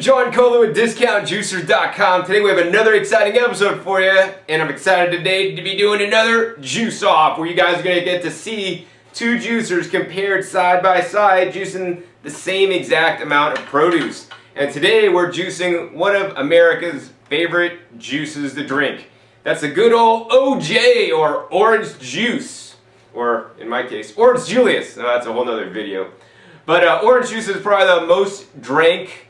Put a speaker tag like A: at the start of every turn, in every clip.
A: John Kohler with DiscountJuicers.com. Today we have another exciting episode for you, and I'm excited today to be doing another juice off where you guys are going to get to see two juicers compared side by side juicing the same exact amount of produce. And today we're juicing one of America's favorite juices to drink. That's a good old OJ, or orange juice, or in my case, Orange Julius. No, that's a whole nother video. But orange juice is probably the most drank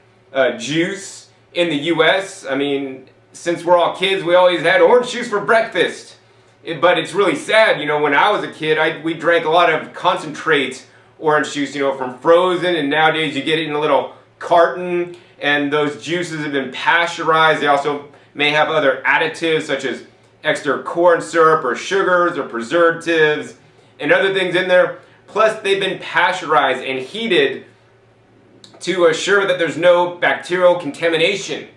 A: juice in the U.S. I mean, since we're all kids, we always had orange juice for breakfast. But it's really sad, you know, when I was a kid, we drank a lot of concentrate orange juice, you know, from frozen, and nowadays you get it in a little carton, and those juices have been pasteurized. They also may have other additives such as extra corn syrup or sugars or preservatives and other things in there. Plus, they've been pasteurized and heated to assure that there's no bacterial contamination.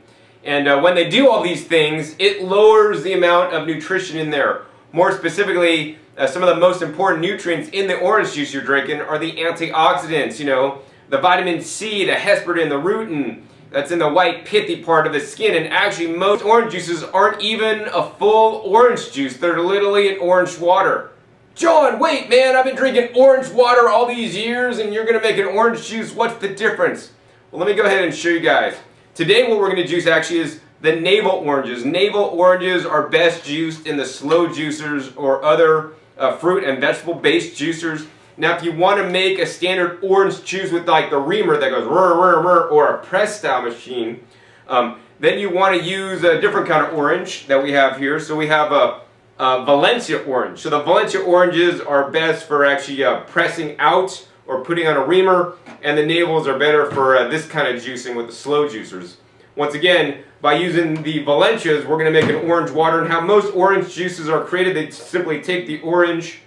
A: And when they do all these things, it lowers the amount of nutrition in there. More specifically, some of the most important nutrients in the orange juice you're drinking are the antioxidants, you know, the vitamin C, the hesperin, the rutin, that's in the white pithy part of the skin. And actually, most orange juices aren't even a full orange juice. They're literally an orange water. John, wait, man, I've been drinking orange water all these years and you're going to make an orange juice. What's the difference? Well, let me go ahead and show you guys. Today what we're going to juice actually is the navel oranges. Navel oranges are best juiced in the slow juicers or other fruit and vegetable based juicers. Now if you want to make a standard orange juice with like the reamer that goes rrr, rrr, rrr, or a press style machine, then you want to use a different kind of orange that we have here. So we have a Valencia orange. So the Valencia oranges are best for actually pressing out or putting on a reamer, and the navels are better for this kind of juicing with the slow juicers. Once again, by using the Valencias, we're going to make an orange water. And how most orange juices are created, they simply take the orange,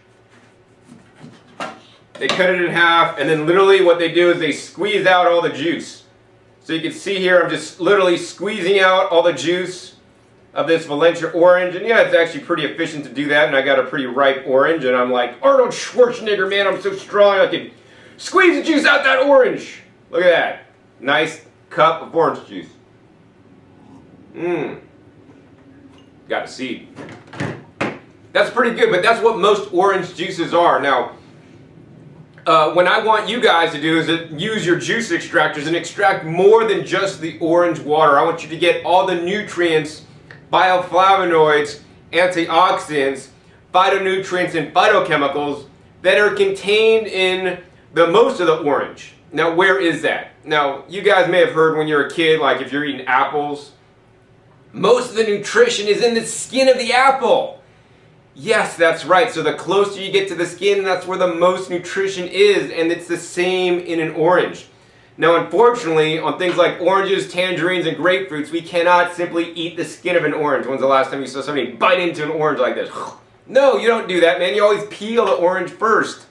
A: they cut it in half, and then literally what they do is they squeeze out all the juice. So you can see here, I'm just literally squeezing out all the juice of this Valencia orange, and yeah, it's actually pretty efficient to do that, and I got a pretty ripe orange, and I'm like, Arnold Schwarzenegger, man, I'm so strong, I can squeeze the juice out that orange. Look at that. Nice cup of orange juice. Got a seed. That's pretty good, but that's what most orange juices are. Now, when I want you guys to do is use your juice extractors and extract more than just the orange water. I want you to get all the nutrients, bioflavonoids, antioxidants, phytonutrients, and phytochemicals that are contained in the most of the orange. Now, where is that? Now, you guys may have heard when you're a kid, like if you're eating apples, most of the nutrition is in the skin of the apple. Yes, that's right. So the closer you get to the skin, that's where the most nutrition is, and it's the same in an orange. Now, unfortunately, on things like oranges, tangerines, and grapefruits, we cannot simply eat the skin of an orange. When's the last time you saw somebody bite into an orange like this? No, you don't do that, man. You always peel the orange first.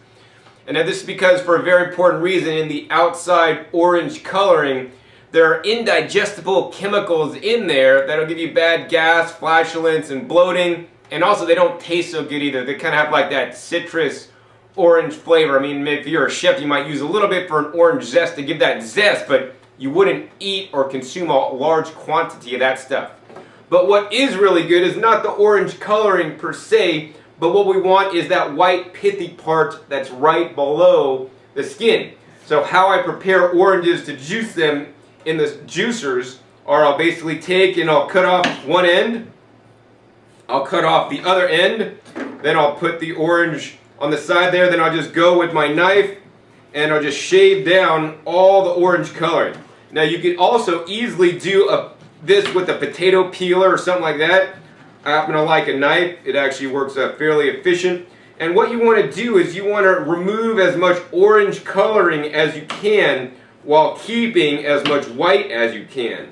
A: And now this is because, for a very important reason, in the outside orange coloring, there are indigestible chemicals in there that'll give you bad gas, flatulence, and bloating. And also, they don't taste so good either. They kind of have like that citrus orange flavor. I mean, if you're a chef, you might use a little bit for an orange zest to give that zest, but you wouldn't eat or consume a large quantity of that stuff. But what is really good is not the orange coloring per se, but what we want is that white pithy part that's right below the skin. So how I prepare oranges to juice them in the juicers are I'll basically take and I'll cut off one end, I'll cut off the other end, then I'll put the orange on the side there, then I'll just go with my knife and I'll just shave down all the orange coloring. Now you can also easily do this with a potato peeler or something like that. I happen to like a knife. It actually works fairly efficient. And what you want to do is you want to remove as much orange coloring as you can while keeping as much white as you can.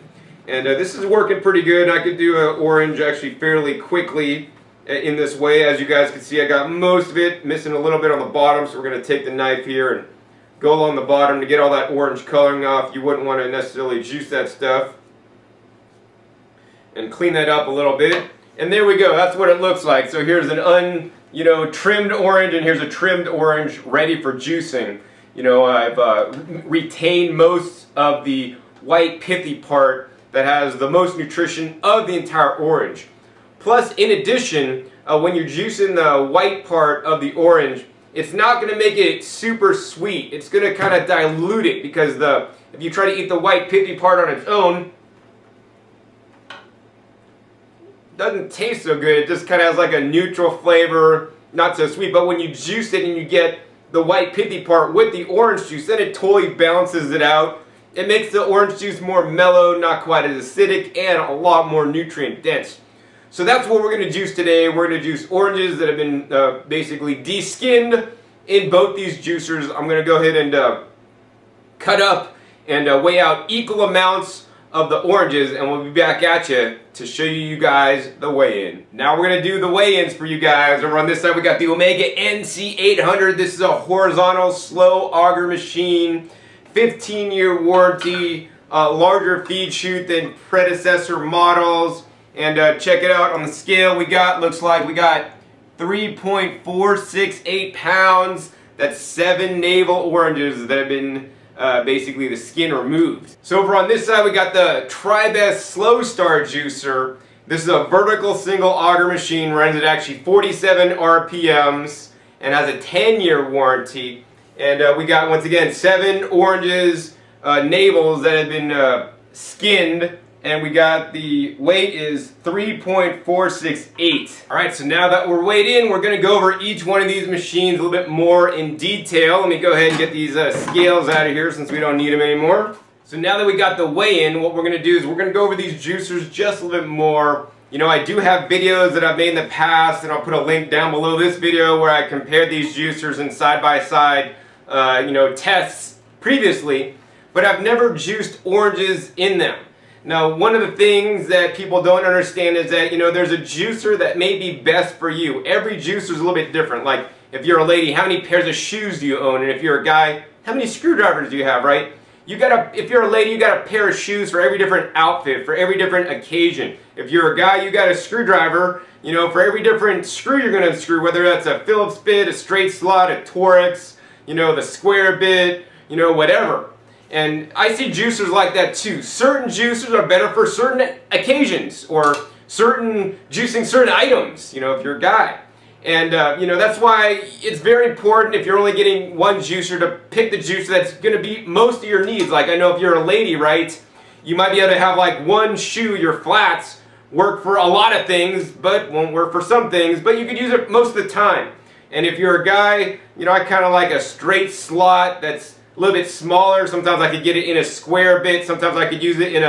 A: And this is working pretty good. I could do an orange actually fairly quickly in this way. As you guys can see, I got most of it, missing a little bit on the bottom, so we're going to take the knife here and go along the bottom to get all that orange coloring off. You wouldn't want to necessarily juice that stuff. And clean that up a little bit. And there we go, that's what it looks like. So here's an trimmed orange, and here's a trimmed orange ready for juicing. You know, I've retained most of the white pithy part that has the most nutrition of the entire orange. Plus, in addition, when you're juicing the white part of the orange, it's not going to make it super sweet. It's going to kind of dilute it, because if you try to eat the white pithy part on its own, it doesn't taste so good. It just kind of has like a neutral flavor, not so sweet. But when you juice it and you get the white pithy part with the orange juice, then it totally balances it out. It makes the orange juice more mellow, not quite as acidic, and a lot more nutrient dense. So that's what we're going to juice today. We're going to juice oranges that have been basically de-skinned in both these juicers. I'm going to go ahead and cut up and weigh out equal amounts of the oranges, and we'll be back at you to show you guys the weigh-in. Now we're going to do the weigh-ins for you guys. Over on this side we got the Omega NC800. This is a horizontal slow auger machine, 15-year warranty, larger feed chute than predecessor models. And check it out on the scale we got. Looks like we got 3.468 pounds. That's 7 navel oranges that have been basically the skin removed. So over on this side we got the Tribest Slowstar juicer. This is a vertical single auger machine, runs at actually 47 RPMs and has a 10-year warranty. And we got, once again, 7 oranges, navels that have been skinned. And we got the weight is 3.468. Alright, so now that we're weighed in, we're going to go over each one of these machines a little bit more in detail. Let me go ahead and get these scales out of here since we don't need them anymore. So now that we got the weigh-in, what we're going to do is we're going to go over these juicers just a little bit more. You know, I do have videos that I've made in the past, and I'll put a link down below this video where I compared these juicers in side-by-side tests previously, but I've never juiced oranges in them. Now, one of the things that people don't understand is that, there's a juicer that may be best for you. Every juicer is a little bit different. Like, if you're a lady, how many pairs of shoes do you own? And if you're a guy, how many screwdrivers do you have, right? If you're a lady, you got a pair of shoes for every different outfit, for every different occasion. If you're a guy, you got a screwdriver, for every different screw you're going to unscrew, whether that's a Phillips bit, a straight slot, a Torx, the square bit, whatever. And I see juicers like that too. Certain juicers are better for certain occasions, or juicing certain items, if you're a guy. And, that's why it's very important, if you're only getting one juicer, to pick the juicer that's going to be most of your needs. Like, I know if you're a lady, right, you might be able to have like one shoe, your flats, work for a lot of things, but won't work for some things, but you could use it most of the time. And if you're a guy, I kind of like a straight slot that's a little bit smaller. Sometimes I could get it in a square bit. Sometimes I could use it in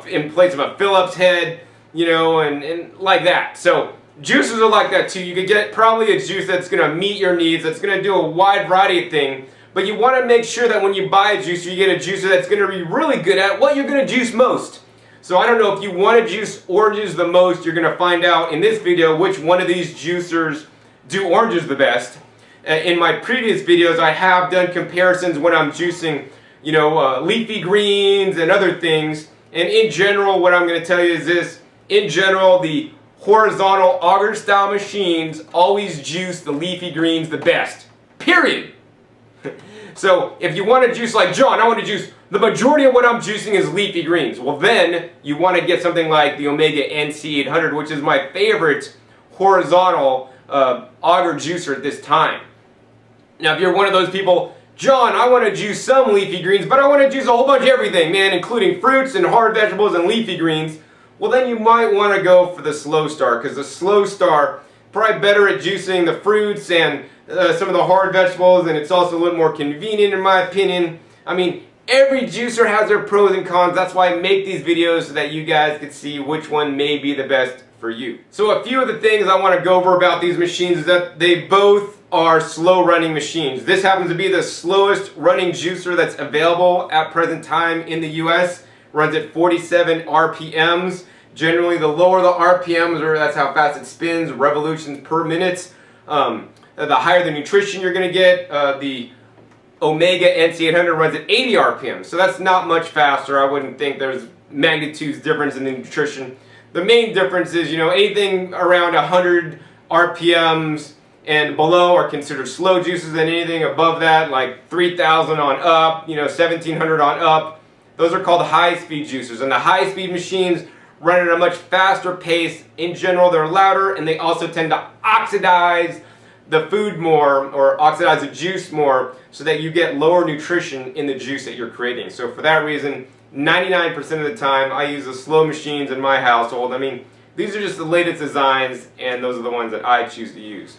A: in place of a Phillips head, and like that. So juicers are like that too. You could get probably a juice that's going to meet your needs, that's going to do a wide variety of things. But you want to make sure that when you buy a juicer, you get a juicer that's going to be really good at what you're going to juice most. So I don't know if you want to juice oranges the most. You're going to find out in this video which one of these juicers do oranges the best. In my previous videos, I have done comparisons when I'm juicing, leafy greens and other things. And in general, what I'm going to tell you is this. In general, the horizontal auger style machines always juice the leafy greens the best. Period. So if you want to juice like John, I want to juice, the majority of what I'm juicing is leafy greens. Well, then you want to get something like the Omega NC800, which is my favorite horizontal auger juicer at this time. Now, if you're one of those people, John, I want to juice some leafy greens, but I want to juice a whole bunch of everything, man, including fruits and hard vegetables and leafy greens, well, then you might want to go for the Slowstar, because the Slowstar probably better at juicing the fruits and some of the hard vegetables, and it's also a little more convenient in my opinion. I mean, every juicer has their pros and cons. That's why I make these videos, so that you guys can see which one may be the best for you. So a few of the things I want to go over about these machines is that they both are slow running machines. This happens to be the slowest running juicer that's available at present time in the US. Runs at 47 RPMs. Generally, the lower the RPMs, or that's how fast it spins, revolutions per minute, the higher the nutrition you're going to get. The Omega NC800 runs at 80 RPMs, so that's not much faster. I wouldn't think there's magnitudes difference in the nutrition. The main difference is, anything around 100 RPMs and below are considered slow juices, and anything above that, like 3,000 on up, 1,700 on up, Those are called high-speed juicers, and the high-speed machines run at a much faster pace. In general, they're louder, and they also tend to oxidize the food more, or oxidize the juice more, so that you get lower nutrition in the juice that you're creating. So for that reason, 99% of the time, I use the slow machines in my household. I mean, these are just the latest designs, and those are the ones that I choose to use.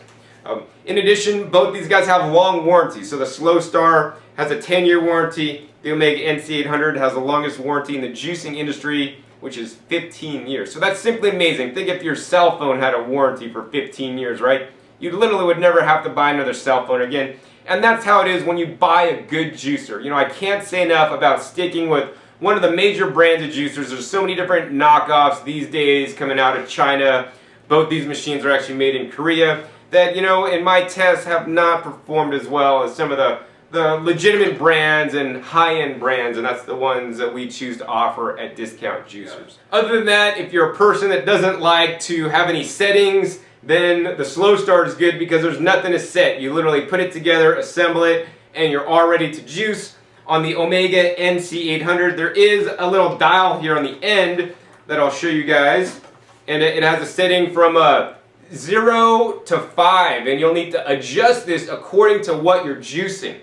A: In addition, both these guys have long warranties. So the Slowstar has a 10-year warranty. The Omega NC800 has the longest warranty in the juicing industry, which is 15 years. So that's simply amazing. Think if your cell phone had a warranty for 15 years, right? You literally would never have to buy another cell phone again. And that's how it is when you buy a good juicer. You know, I can't say enough about sticking with one of the major brands of juicers. There's so many different knockoffs these days coming out of China. Both these machines are actually made in Korea that, you know, in my tests have not performed as well as some of the legitimate brands and high-end brands, and that's the ones that we choose to offer at Discount Juicers. Other than that, if you're a person that doesn't like to have any settings, then the Slowstar is good because there's nothing to set. You literally put it together, assemble it, and you're all ready to juice. On the Omega NC800, there is a little dial here on the end that I'll show you guys, and it has a setting from 0 to 5, and you'll need to adjust this according to what you're juicing.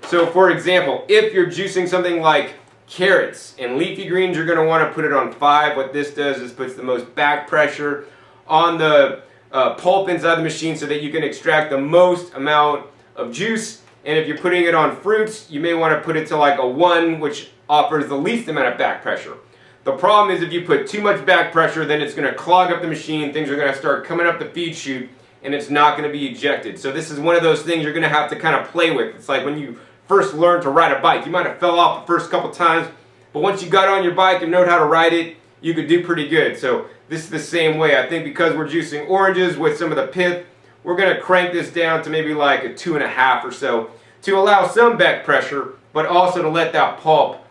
A: So for example, if you're juicing something like carrots and leafy greens, you're going to want to put it on 5. What this does is puts the most back pressure on the pulp inside the machine so that you can extract the most amount of juice. And if you're putting it on fruits, you may want to put it to like a 1, which offers the least amount of back pressure. The problem is if you put too much back pressure, then it's going to clog up the machine, things are going to start coming up the feed chute, and it's not going to be ejected. So this is one of those things you're going to have to kind of play with. It's like when you first learned to ride a bike. You might have fell off the first couple times, but once you got on your bike and knowed how to ride it, you could do pretty good. So this is the same way. I think because we're juicing oranges with some of the pith, we're going to crank this down to maybe like a 2.5 or so to allow some back pressure, but also to let that pulp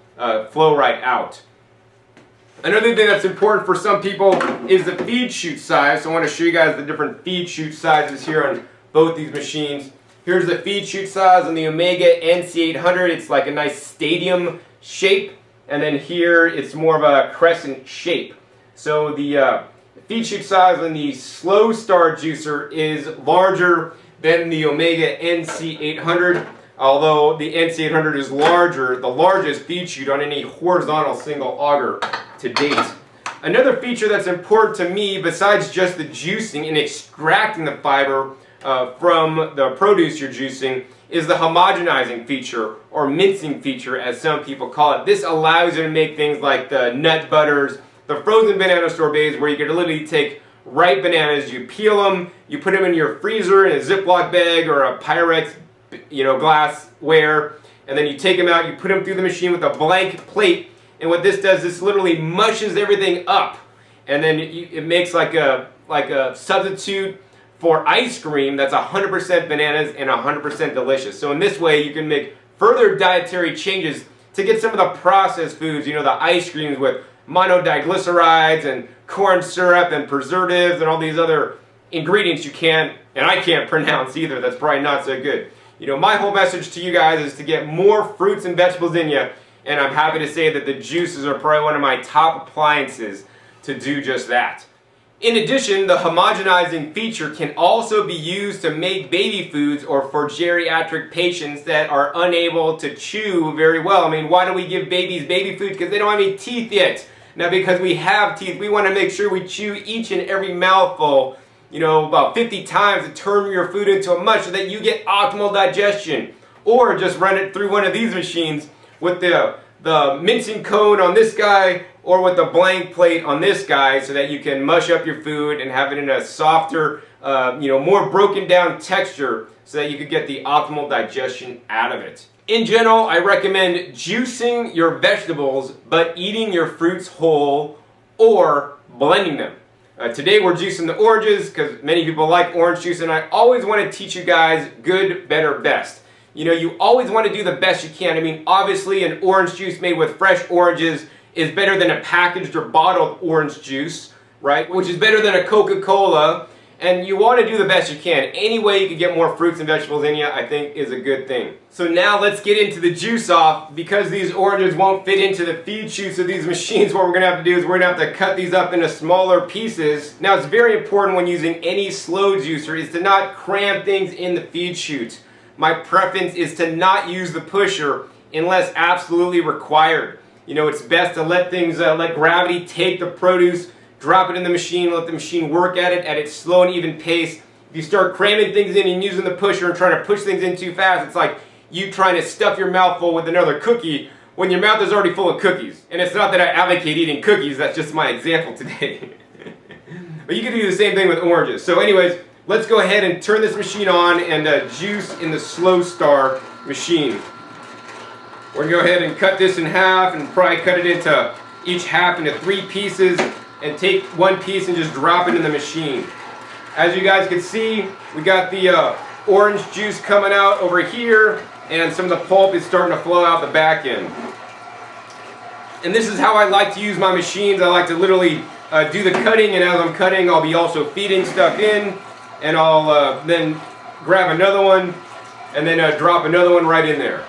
A: flow right out. Another thing that's important for some people is the feed chute size. So I want to show you guys the different feed chute sizes here on both these machines. Here's the feed chute size on the Omega NC800. It's like a nice stadium shape. And then here it's more of a crescent shape. So the feed chute size on the Slowstar juicer is larger than the Omega NC800. Although the NC800 is larger, the largest feed chute on any horizontal single auger to date. Another feature that's important to me, besides just the juicing and extracting the fiber from the produce you're juicing, is the homogenizing feature, or mincing feature as some people call it. This allows you to make things like the nut butters, the frozen banana sorbets, where you can literally take ripe bananas, you peel them, you put them in your freezer in a Ziploc bag or a Pyrex, glassware, and then you take them out, you put them through the machine with a blank plate, and what this does, this literally mushes everything up, and then it makes like a substitute for ice cream that's 100% bananas and 100% delicious. So in this way, you can make further dietary changes to get some of the processed foods, the ice creams with monodiglycerides and corn syrup and preservatives and all these other ingredients you can't, and I can't pronounce either, that's probably not so good. My whole message to you guys is to get more fruits and vegetables in you, and I'm happy to say that the juices are probably one of my top appliances to do just that. In addition, the homogenizing feature can also be used to make baby foods or for geriatric patients that are unable to chew very well. I mean, why do we give babies baby food? Because they don't have any teeth yet. Now, because we have teeth, we want to make sure we chew each and every mouthful about 50 times to turn your food into a mush so that you get optimal digestion. Or just run it through one of these machines with the mincing cone on this guy or with the blank plate on this guy so that you can mush up your food and have it in a softer, more broken down texture so that you could get the optimal digestion out of it. In general, I recommend juicing your vegetables but eating your fruits whole or blending them. Today we're juicing the oranges because many people like orange juice, and I always want to teach you guys good, better, best. You always want to do the best you can. I mean, obviously an orange juice made with fresh oranges is better than a packaged or bottled orange juice, right? Which is better than a Coca-Cola. And you want to do the best you can. Any way you can get more fruits and vegetables in you, I think, is a good thing. So now let's get into the juice off. Because these oranges won't fit into the feed chutes of these machines, what we're going to have to do is we're going to have to cut these up into smaller pieces. Now it's very important when using any slow juicer is to not cram things in the feed chutes. My preference is to not use the pusher unless absolutely required. You know, it's best to let things, let gravity take the produce, drop it in the machine, let the machine work at it at its slow and even pace. If you start cramming things in and using the pusher and trying to push things in too fast, it's like you trying to stuff your mouth full with another cookie when your mouth is already full of cookies. And it's not that I advocate eating cookies, that's just my example today. But you can do the same thing with oranges. So anyways, let's go ahead and turn this machine on and juice in the Slowstar machine. We're going to go ahead and cut this in half and probably cut it into each half into 3 pieces. And take one piece and just drop it in the machine. As you guys can see, we got the orange juice coming out over here, and some of the pulp is starting to flow out the back end. And this is how I like to use my machines. I like to literally do the cutting, and as I'm cutting, I'll be also feeding stuff in, and I'll then grab another one, and then drop another one right in there.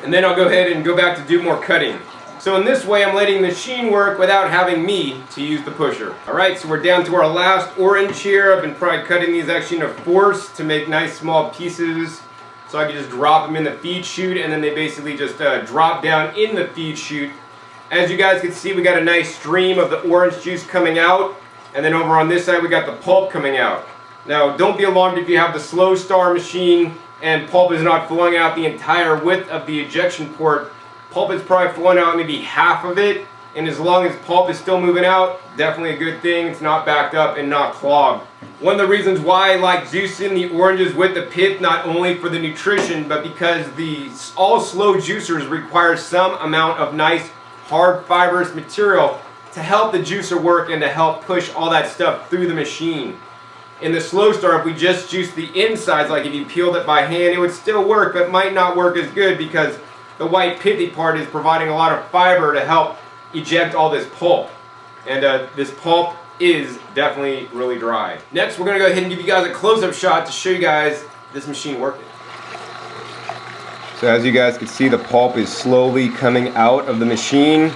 A: And then I'll go ahead and go back to do more cutting. So in this way, I'm letting the machine work without having me to use the pusher. Alright, so we're down to our last orange here. I've been probably cutting these actually into fourths to make nice small pieces. So I can just drop them in the feed chute, and then they basically just drop down in the feed chute. As you guys can see, we got a nice stream of the orange juice coming out. And then over on this side, we got the pulp coming out. Now, don't be alarmed if you have the Slowstar machine and pulp is not flowing out the entire width of the ejection port. Pulp is probably flowing out maybe half of it, and as long as pulp is still moving out, definitely a good thing. It's not backed up and not clogged. One of the reasons why I like juicing the oranges with the pith, not only for the nutrition, but because all slow juicers require some amount of nice hard fibrous material to help the juicer work and to help push all that stuff through the machine. In the Slowstar, if we just juice the insides, like if you peeled it by hand, it would still work, but might not work as good because the white pithy part is providing a lot of fiber to help eject all this pulp. And this pulp is definitely really dry. Next, we're going to go ahead and give you guys a close-up shot to show you guys this machine working. So as you guys can see, the pulp is slowly coming out of the machine.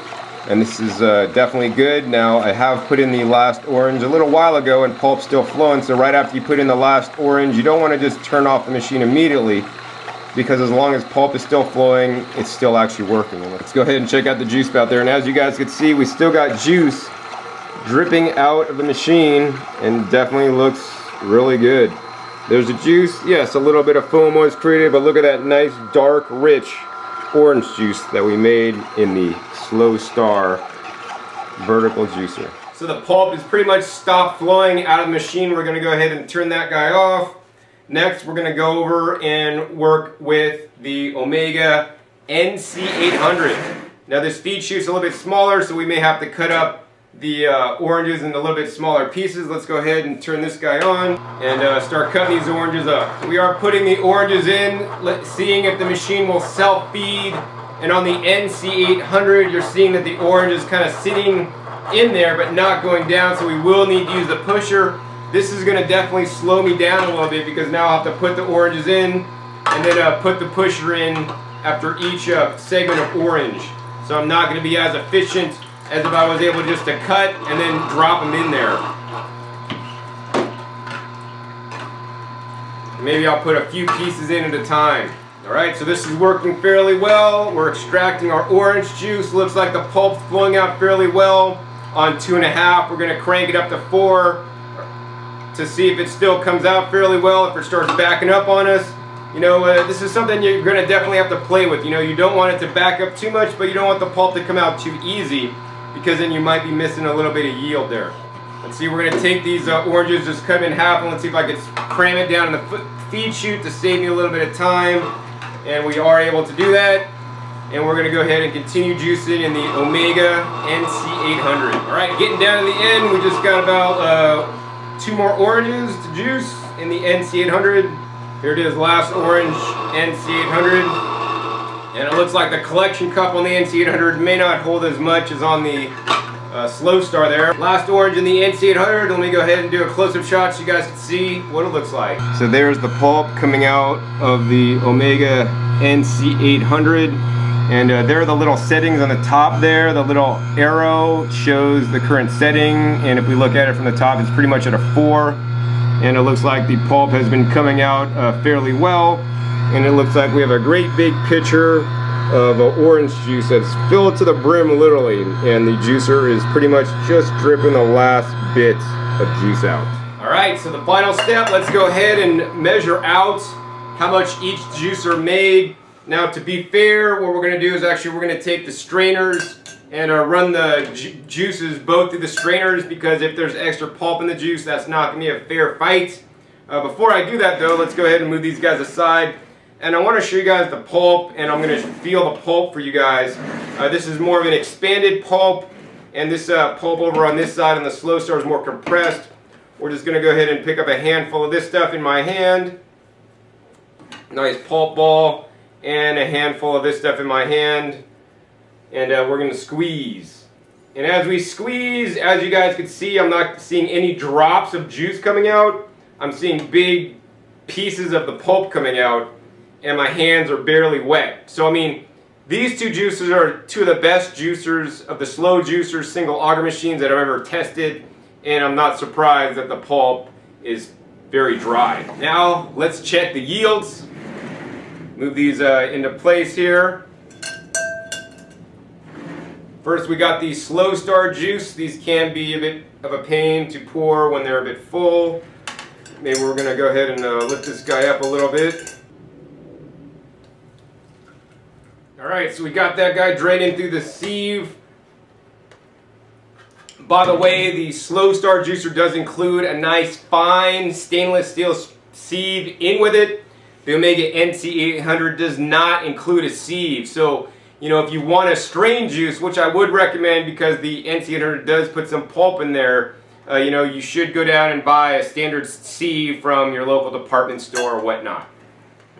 A: And this is definitely good. Now, I have put in the last orange a little while ago and pulp's still flowing. So right after you put in the last orange, you don't want to just turn off the machine immediately, because as long as pulp is still flowing, it's still actually working. Let's go ahead and check out the juice spout there. And as you guys can see, we still got juice dripping out of the machine, and definitely looks really good. There's the juice. Yes, a little bit of foam was created, but look at that nice, dark, rich orange juice that we made in the Slowstar vertical juicer. So the pulp is pretty much stopped flowing out of the machine. We're going to go ahead and turn that guy off. Next, we're going to go over and work with the Omega NC800. Now this feed chute's a little bit smaller, so we may have to cut up the oranges into a little bit smaller pieces. Let's go ahead and turn this guy on and start cutting these oranges up. So we are putting the oranges in, seeing if the machine will self-feed. And on the NC800, you're seeing that the orange is kind of sitting in there but not going down, so we will need to use the pusher. This is going to definitely slow me down a little bit because now I'll have to put the oranges in and then put the pusher in after each segment of orange. So I'm not going to be as efficient as if I was able just to cut and then drop them in there. Maybe I'll put a few pieces in at a time. Alright, so this is working fairly well. We're extracting our orange juice. Looks like the pulp's flowing out fairly well on 2.5. We're going to crank it up to 4 to see if it still comes out fairly well. If it starts backing up on us, you know, this is something you're going to definitely have to play with. You know, you don't want it to back up too much, but you don't want the pulp to come out too easy, because then you might be missing a little bit of yield there. Let's see, we're going to take these oranges, just cut them in half, and let's see if I can cram it down in the feed chute to save me a little bit of time. And we are able to do that. And we're going to go ahead and continue juicing in the Omega NC800. Alright, getting down to the end, we just got about 2 more oranges to juice in the NC800. Here it is, last orange NC800. And it looks like the collection cup on the NC800 may not hold as much as on the Slowstar there. Last orange in the NC800. Let me go ahead and do a close-up shot so you guys can see what it looks like. So there's the pulp coming out of the Omega NC800. And there are the little settings on the top there. The little arrow shows the current setting. And if we look at it from the top, it's pretty much at a 4. And it looks like the pulp has been coming out fairly well. And it looks like we have a great big pitcher of orange juice that's filled to the brim literally, and the juicer is pretty much just dripping the last bit of juice out. Alright, so the final step, let's go ahead and measure out how much each juicer made. Now to be fair, what we're going to do is actually we're going to take the strainers and run the juices both through the strainers, because if there's extra pulp in the juice, that's not going to be a fair fight. Before I do that though, let's go ahead and move these guys aside. And I want to show you guys the pulp, and I'm going to feel the pulp for you guys. This is more of an expanded pulp, and this pulp over on this side on the Slowstar is more compressed. We're just going to go ahead and pick up a handful of this stuff in my hand. Nice pulp ball, and a handful of this stuff in my hand. And we're going to squeeze. And as we squeeze, as you guys can see, I'm not seeing any drops of juice coming out. I'm seeing big pieces of the pulp coming out. And my hands are barely wet. So I mean, these two juicers are two of the best juicers of the slow juicers single auger machines that I've ever tested, and I'm not surprised that the pulp is very dry. Now let's check the yields. Move these into place here. First we got the Slowstar juice. These can be a bit of a pain to pour when they're a bit full. Maybe we're going to go ahead and lift this guy up a little bit. Alright, so we got that guy draining through the sieve. By the way, the Slowstar juicer does include a nice fine stainless steel sieve in with it. The Omega NC800 does not include a sieve. So, you know, if you want a strain juice, which I would recommend because the NC800 does put some pulp in there, you know, you should go down and buy a standard sieve from your local department store or whatnot.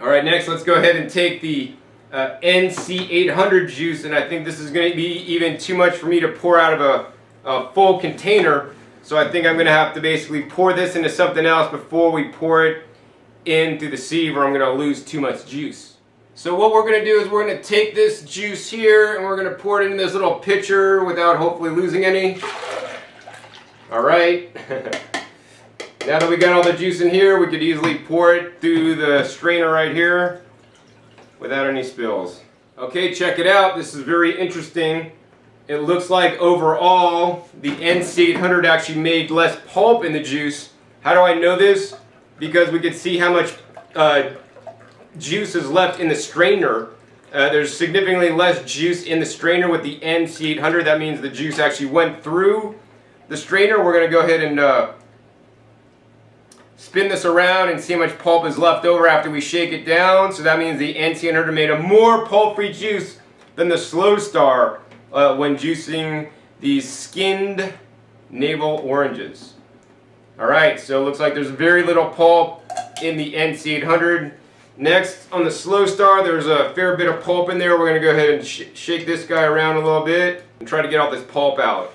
A: Alright, next let's go ahead and take the NC800 juice, and I think this is going to be even too much for me to pour out of a full container, so I think I'm going to have to basically pour this into something else before we pour it into the sieve, or I'm going to lose too much juice. So what we're going to do is we're going to take this juice here and we're going to pour it into this little pitcher without hopefully losing any. Alright. Now that we got all the juice in here, we could easily pour it through the strainer right here without any spills. Okay, check it out. This is very interesting. It looks like overall the NC800 actually made less pulp in the juice. How do I know this? Because we could see how much juice is left in the strainer. There's significantly less juice in the strainer with the NC800. That means the juice actually went through the strainer. We're going to go ahead and spin this around and see how much pulp is left over after we shake it down. So that means the NC800 made a more pulp-free juice than the Slowstar when juicing these skinned navel oranges. Alright, so it looks like there's very little pulp in the NC800. Next, on the Slowstar, there's a fair bit of pulp in there. We're going to go ahead and shake this guy around a little bit and try to get all this pulp out.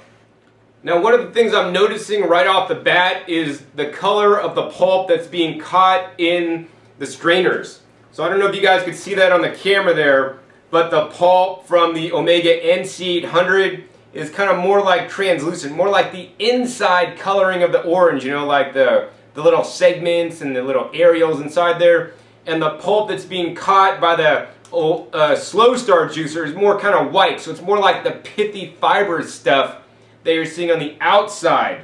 A: Now, one of the things I'm noticing right off the bat is the color of the pulp that's being caught in the strainers. So I don't know if you guys could see that on the camera there, but the pulp from the Omega NC800 is kind of more like translucent, more like the inside coloring of the orange, you know, like the little segments and the little areoles inside there. And the pulp that's being caught by the Slowstar juicer is more kind of white, so it's more like the pithy fiber stuff that you're seeing on the outside.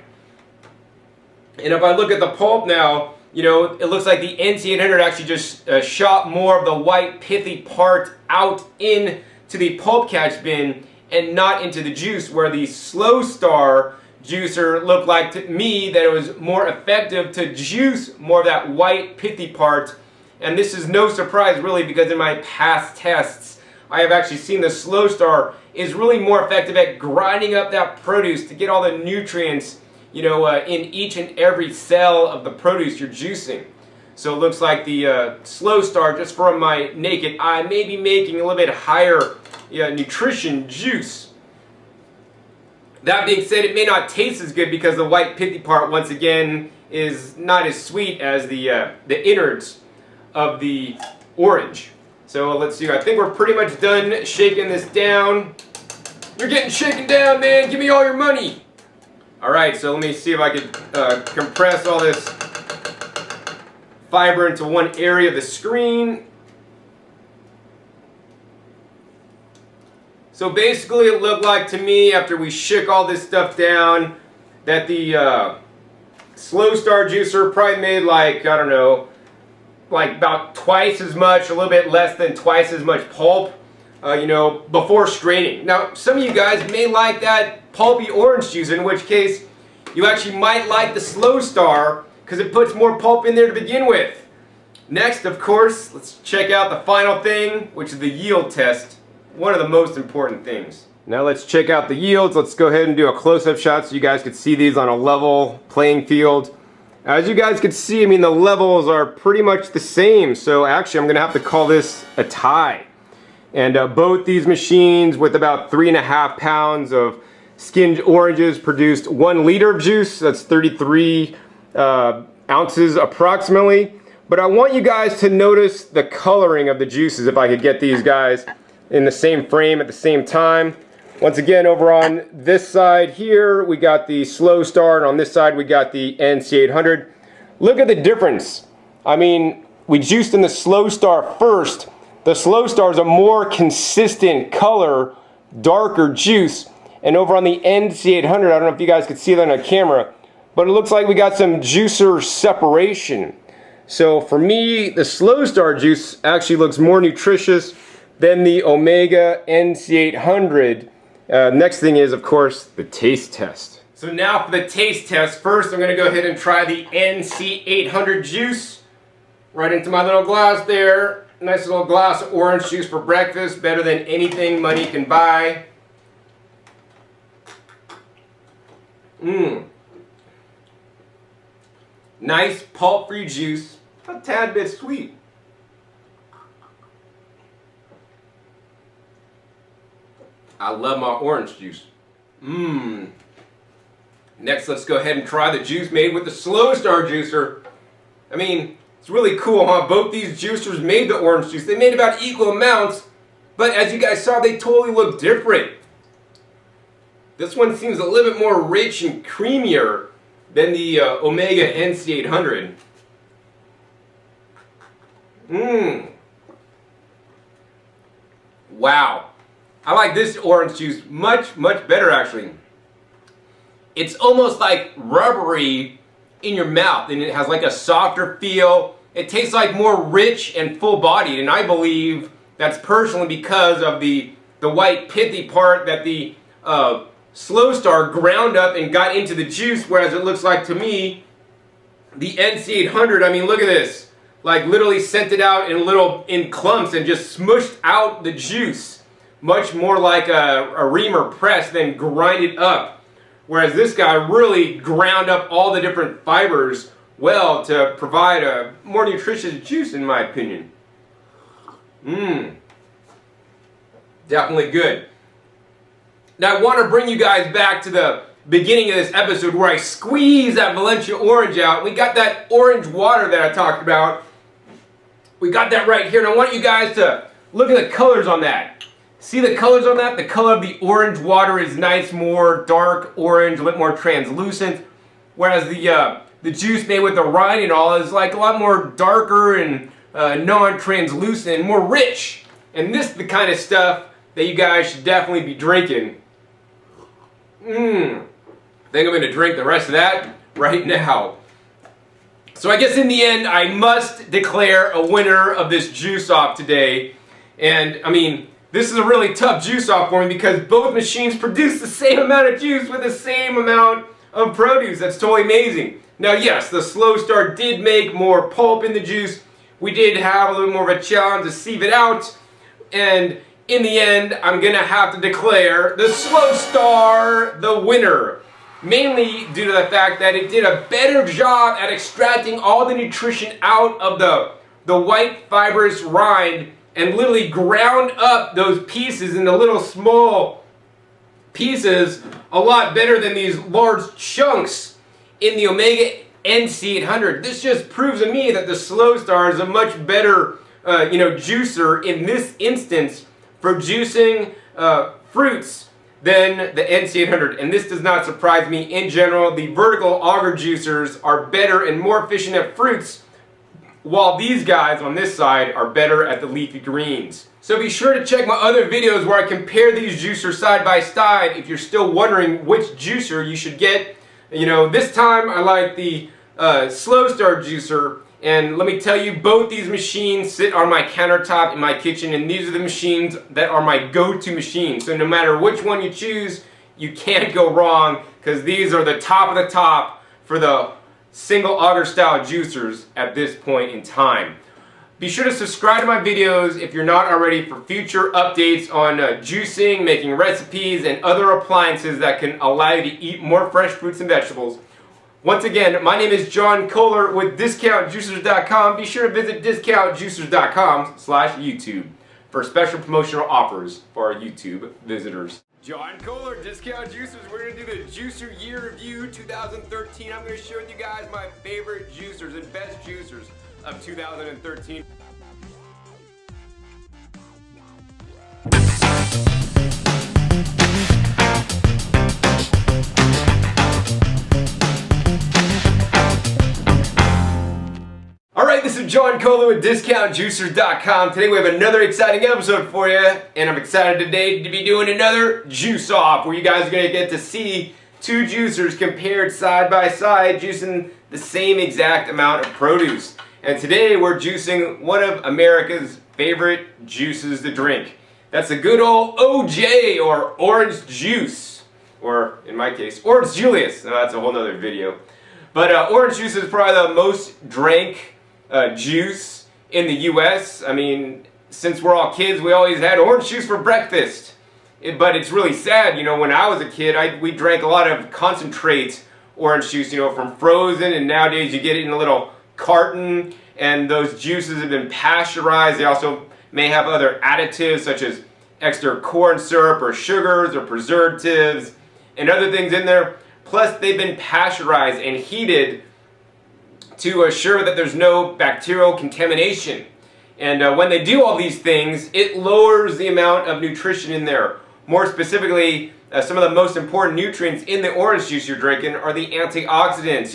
A: And if I look at the pulp now, you know, it looks like the NC800 actually just shot more of the white pithy part out into the pulp catch bin and not into the juice, where the Slowstar juicer looked like to me that it was more effective to juice more of that white pithy part. And this is no surprise really, because in my past tests I have actually seen the Slowstar is really more effective at grinding up that produce to get all the nutrients, you know, in each and every cell of the produce you're juicing. So it looks like the Slowstar, just from my naked eye, may be making a little bit higher nutrition juice. That being said, it may not taste as good because the white pithy part, once again, is not as sweet as the innards of the orange. So let's see, I think we're pretty much done shaking this down. You're getting shaken down, man. Give me all your money. All right, so let me see if I can compress all this fiber into one area of the screen. So basically it looked like to me, after we shook all this stuff down, that the Slowstar juicer probably made like, I don't know, like about twice as much, a little bit less than twice as much pulp, you know, before straining. Now, some of you guys may like that pulpy orange juice, in which case you actually might like the Slowstar because it puts more pulp in there to begin with. Next, of course, let's check out the final thing, which is the yield test. One of the most important things. Now let's check out the yields. Let's go ahead and do a close-up shot so you guys could see these on a level playing field. As you guys can see, I mean, the levels are pretty much the same. So actually, I'm gonna have to call this a tie. And both these machines, with about 3.5 pounds of skinned oranges, produced 1 liter of juice. That's 33 ounces approximately. But I want you guys to notice the coloring of the juices, if I could get these guys in the same frame at the same time. Once again, over on this side here, we got the Slowstar, and on this side, we got the NC800. Look at the difference. I mean, we juiced in the Slowstar first. The Slowstar is a more consistent color, darker juice. And over on the NC800, I don't know if you guys could see that on camera, but it looks like we got some juicer separation. So for me, the Slowstar juice actually looks more nutritious than the Omega NC800. Next thing is, of course, the taste test. So now for the taste test. First, I'm going to go ahead and try the NC800 juice. Right into my little glass there. Nice little glass of orange juice for breakfast. Better than anything money can buy. Nice pulp-free juice. A tad bit sweet. I love my orange juice. Next, let's go ahead and try the juice made with the Slowstar juicer. I mean, it's really cool, huh? Both these juicers made the orange juice. They made about equal amounts, but as you guys saw, they totally look different. This one seems a little bit more rich and creamier than the Omega NC800. Wow. I like this orange juice much, much better actually. It's almost like rubbery in your mouth, and it has like a softer feel. It tastes like more rich and full-bodied, and I believe that's personally because of the white pithy part that the Slowstar ground up and got into the juice, whereas it looks like to me the NC800, I mean, look at this, like literally sent it out in clumps and just smushed out the juice. Much more like a reamer press than grind it up. Whereas this guy really ground up all the different fibers well to provide a more nutritious juice, in my opinion. Definitely good. Now I want to bring you guys back to the beginning of this episode where I squeezed that Valencia orange out. We got that orange water that I talked about. We got that right here, and I want you guys to look at the colors on that. See the colors on that? The color of the orange water is nice, more dark orange, a bit more translucent. Whereas the juice made with the rind and all is like a lot more darker and non-translucent and more rich. And this is the kind of stuff that you guys should definitely be drinking. I think I'm going to drink the rest of that right now. So I guess in the end, I must declare a winner of this juice off today. And I mean, this is a really tough juice off for me because both machines produce the same amount of juice with the same amount of produce. That's totally amazing. Now yes, the Slowstar did make more pulp in the juice. We did have a little more of a challenge to sieve it out. And in the end, I'm going to have to declare the Slowstar the winner. Mainly due to the fact that it did a better job at extracting all the nutrition out of the white fibrous rind and literally ground up those pieces into little small pieces a lot better than these large chunks in the Omega NC800. This just proves to me that the Slowstar is a much better juicer in this instance for juicing fruits than the NC800, and this does not surprise me. In general, the vertical auger juicers are better and more efficient at fruits, while these guys on this side are better at the leafy greens. So be sure to check my other videos where I compare these juicers side by side if you're still wondering which juicer you should get. This time I like the Slowstar juicer, and let me tell you, both these machines sit on my countertop in my kitchen, and these are the machines that are my go-to machines. So no matter which one you choose, you can't go wrong, because these are the top of the top for the single auger style juicers at this point in time. Be sure to subscribe to my videos if you're not already for future updates on juicing, making recipes, and other appliances that can allow you to eat more fresh fruits and vegetables. Once again, my name is John Kohler with DiscountJuicers.com. Be sure to visit DiscountJuicers.com/YouTube for special promotional offers for our YouTube visitors. John Kohler, Discount Juicers. We're going to do the Juicer Year Review 2013. I'm going to share with you guys my favorite juicers and best juicers of 2013. Alright, this is John Kohler with DiscountJuicers.com. Today we have another exciting episode for you, and I'm excited today to be doing another juice off where you guys are going to get to see two juicers compared side by side, juicing the same exact amount of produce. And today we're juicing one of America's favorite juices to drink. That's the good old OJ, or orange juice, or in my case, Orange Julius. No, that's a whole nother video. But orange juice is probably the most drank juice in the U.S. I mean, since we're all kids, we always had orange juice for breakfast. But it's really sad, when I was a kid, we drank a lot of concentrate orange juice, from frozen, and nowadays you get it in a little carton, and those juices have been pasteurized. They also may have other additives such as extra corn syrup or sugars or preservatives and other things in there. Plus, they've been pasteurized and heated to assure that there's no bacterial contamination. And when they do all these things, it lowers the amount of nutrition in there. More specifically, some of the most important nutrients in the orange juice you're drinking are the antioxidants,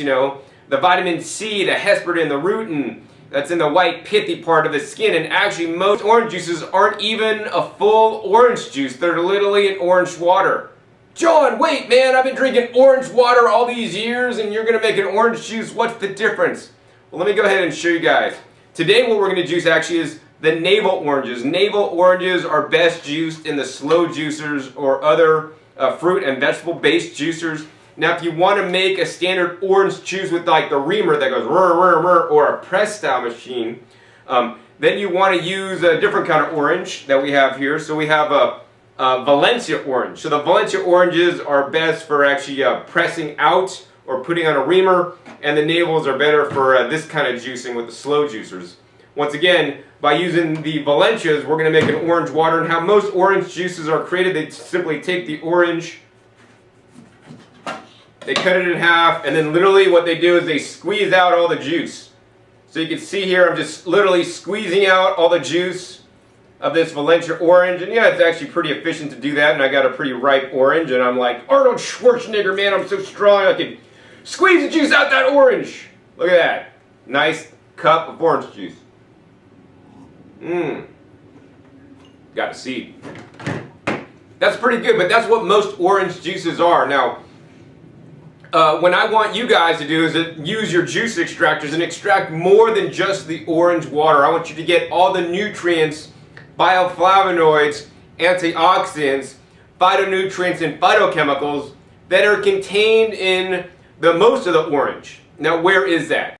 A: the vitamin C, the hesperin, the rutin, that's in the white pithy part of the skin. And actually, most orange juices aren't even a full orange juice. They're literally an orange water. John, wait, man, I've been drinking orange water all these years and you're going to make an orange juice. What's the difference? Well, let me go ahead and show you guys. Today what we're going to juice actually is the navel oranges. Navel oranges are best juiced in the slow juicers or other fruit and vegetable based juicers. Now, if you want to make a standard orange juice with like the reamer that goes rrr, rrr, rrr, or a press style machine, then you want to use a different kind of orange that we have here. So we have a Valencia orange. So the Valencia oranges are best for actually pressing out or putting on a reamer, and the navels are better for this kind of juicing with the slow juicers. Once again, by using the Valencias, we're going to make an orange water. And how most orange juices are created, they simply take the orange, they cut it in half, and then literally what they do is they squeeze out all the juice. So you can see here, I'm just literally squeezing out all the juice of this Valencia orange, and yeah, it's actually pretty efficient to do that, and I got a pretty ripe orange, and I'm like, Arnold Schwarzenegger, man, I'm so strong, I can squeeze the juice out that orange. Look at that. Nice cup of orange juice. Got a seed. That's pretty good, but that's what most orange juices are. Now, when I want you guys to do is use your juice extractors and extract more than just the orange water. I want you to get all the nutrients, bioflavonoids, antioxidants, phytonutrients, and phytochemicals that are contained in the most of the orange. Now, where is that?